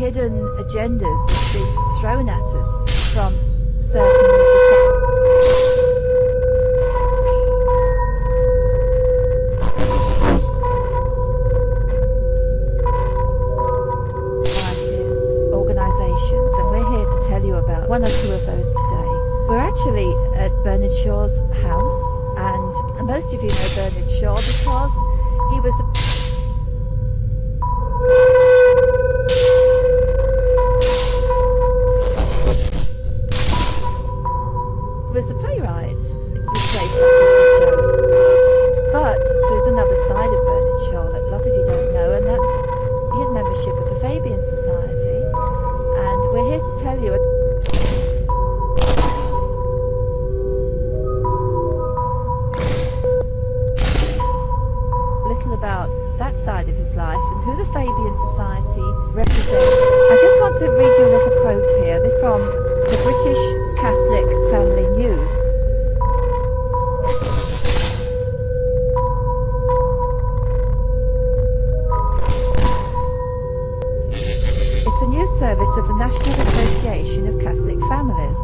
hidden agendas being thrown at us from certain societies, organisations, and we're here to tell you about one or two of those today. We're actually at Bernard Shaw's house, and most of you know Bernard Shaw because he was a playwright. It's a place such as St. Joe. But there's another side of Bernard Shaw that a lot of you don't know, and that's his membership of the Fabian Society. And we're here to tell you a little about that side of his life and who the Fabian Society represents. I just want to read you a little quote here. This is from the British Catholic Family News. It's a news service of the National Association of Catholic Families,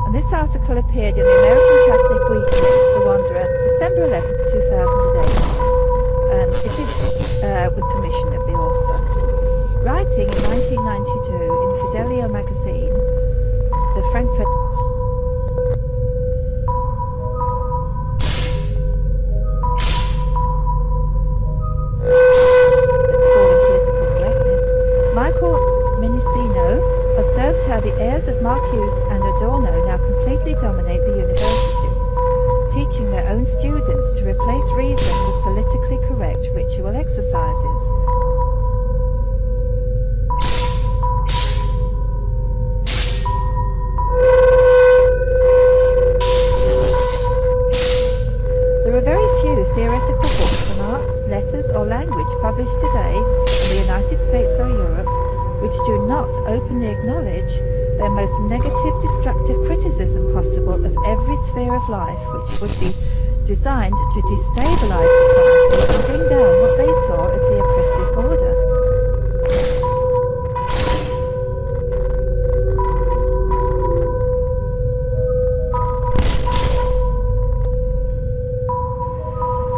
and this article appeared in the American Catholic Weekly, The Wanderer, December 11th, 2008, and it is with permission of the author. Writing in 1992 in Fidelio magazine, the Frankfurt observed how the heirs of Marcuse and Adorno now completely dominate the universities, teaching their own students to replace reason with politically correct ritual exercises. There are very few theoretical books on arts, letters or language published today in the United States or Europe which do not openly acknowledge their most negative, destructive criticism possible of every sphere of life, which would be designed to destabilize society and bring down what they saw as the oppressive order.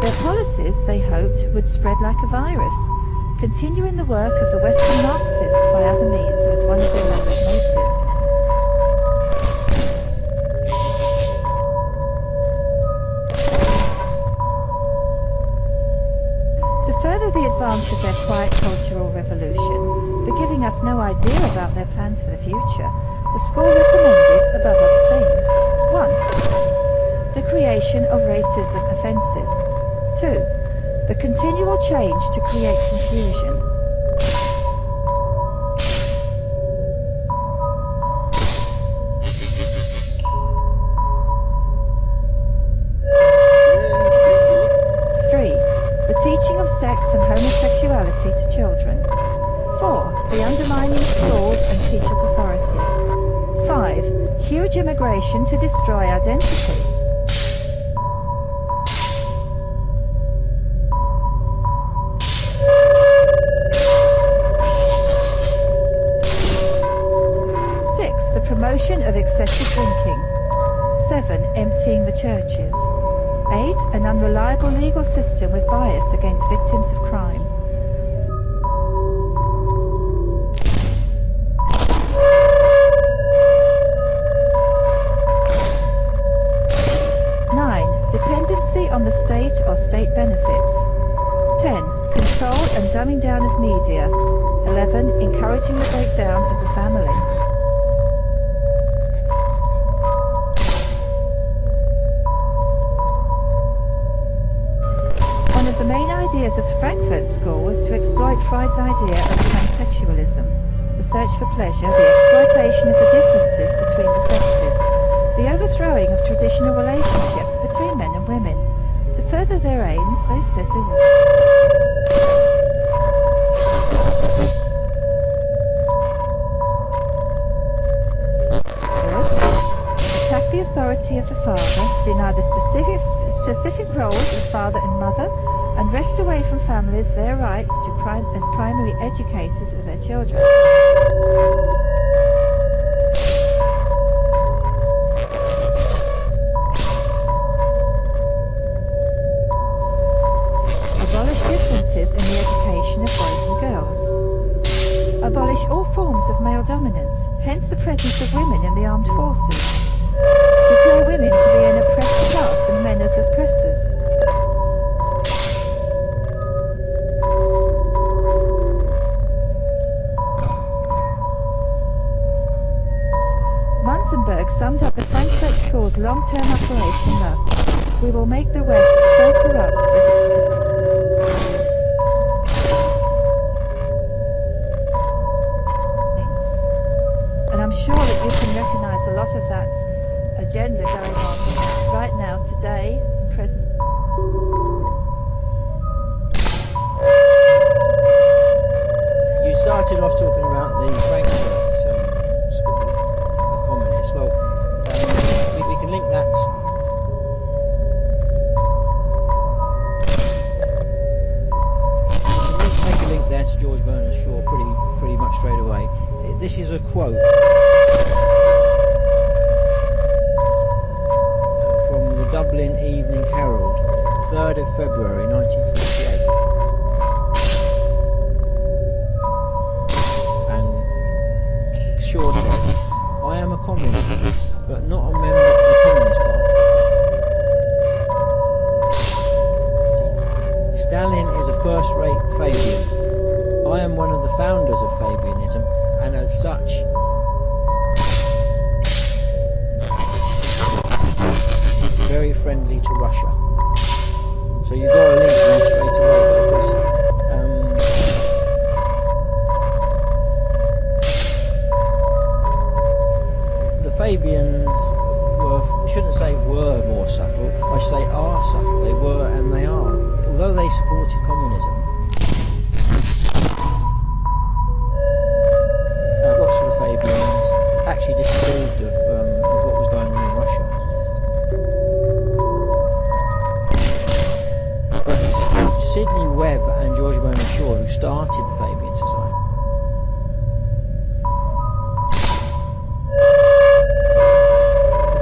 Their policies, they hoped, would spread like a virus, continuing the work of the Western Marxists by other means, as one of their members noted. To further the advance of their quiet cultural revolution, but giving us no idea about their plans for the future, the school recommended, above other things, 1. The creation of racism offences. 2. The continual change to create confusion. 3. The teaching of sex and homosexuality to children. 4. The undermining of schools and teachers' authority. 5. Huge immigration to destroy identity. 6. The promotion of excessive drinking. 7. Emptying the churches. 8. An unreliable legal system with bias against victims of crime. 9. Dependency on the state or state benefits. 10. Control and dumbing down of media. 11. Encouraging the breakdown of the family. One of the main ideas of the Frankfurt School was to exploit Freud's idea of transsexualism, the search for pleasure, the exploitation of the differences between the sexes, the overthrowing of traditional relationships between men and women. To further their aims, they said they would attack the authority of the father, deny the specific roles of father and mother, and wrest away from families their rights to as primary educators of their children. Abolish differences in the education of boys and girls. Abolish all forms of male dominance, hence the presence of women in the armed forces. Declare women to be an oppressed class and men as oppressors. Munzenberg summed up the Frankfurt School's long-term operation thus: "We will make the West so corrupt that it's..." And I'm sure that you can recognise a lot of that agenda going on right now, today, present. You started off talking about the Frankfurt School of Communists. Well, we can link that. Make a link there to George Bernard Shaw pretty much straight away. This is a quote from the Dublin Evening Herald, 3rd of February 1948. And Shaw says, "I am a communist, but not a member of the Communist Party. Stalin is a first-rate Fabian. I am one of the founders of Fabianism, and as such, very friendly to Russia." So you got a link there straight away, because the Fabians were, I shouldn't say were more subtle, I should say are subtle. They were and they are. Although they supported communism, lots of the Fabians actually disapproved of what was going on in Russia. But Sidney Webb and George Bernard Shaw, who started the Fabian Society,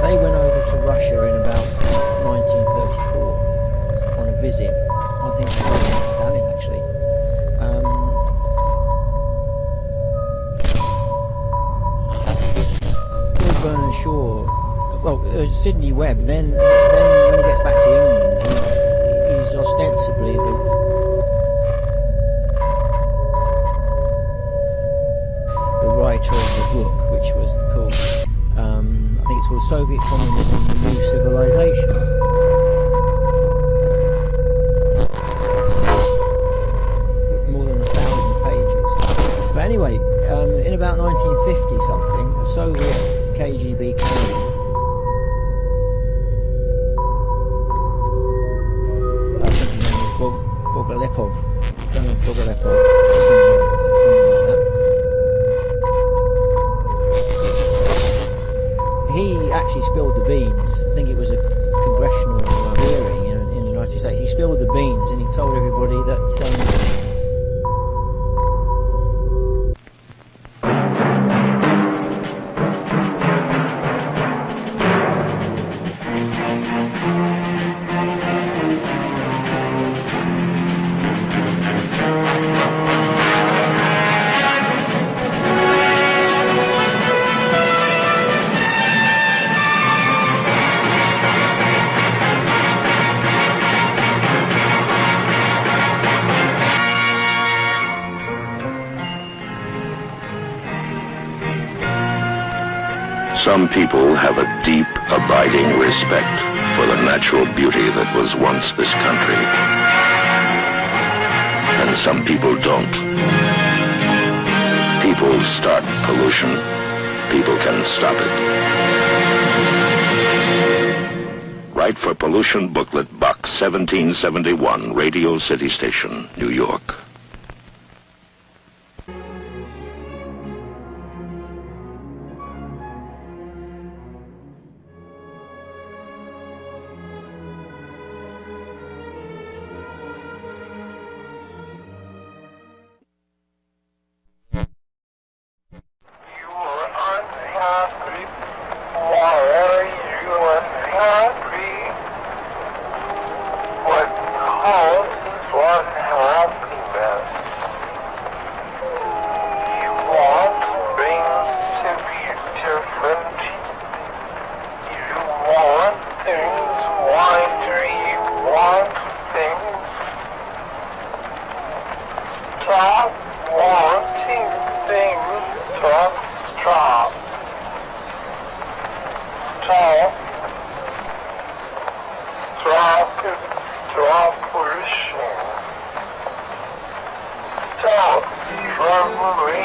they went over to Russia in about 1934 on a visit. I think it was Stalin actually. Bernard Shaw, well, Sidney Webb, then when he gets back to England, he's ostensibly the writer of the book, which was called, I think it's called Soviet Communism and the New Civilization. More than 1,000 pages. But anyway, in about 1950 something, a Soviet KGB came. I think his name was Bogolepov. Colonel Bogolepov. Something like that. He actually spilled the beans. I think it was a congressional hearing in the United States. He spilled the beans and he told everybody that Some people have a deep, abiding respect for the natural beauty that was once this country. And some people don't. People start pollution. People can stop it. Write for Pollution Booklet Box 1771, Radio City Station, New York. Stop trembling.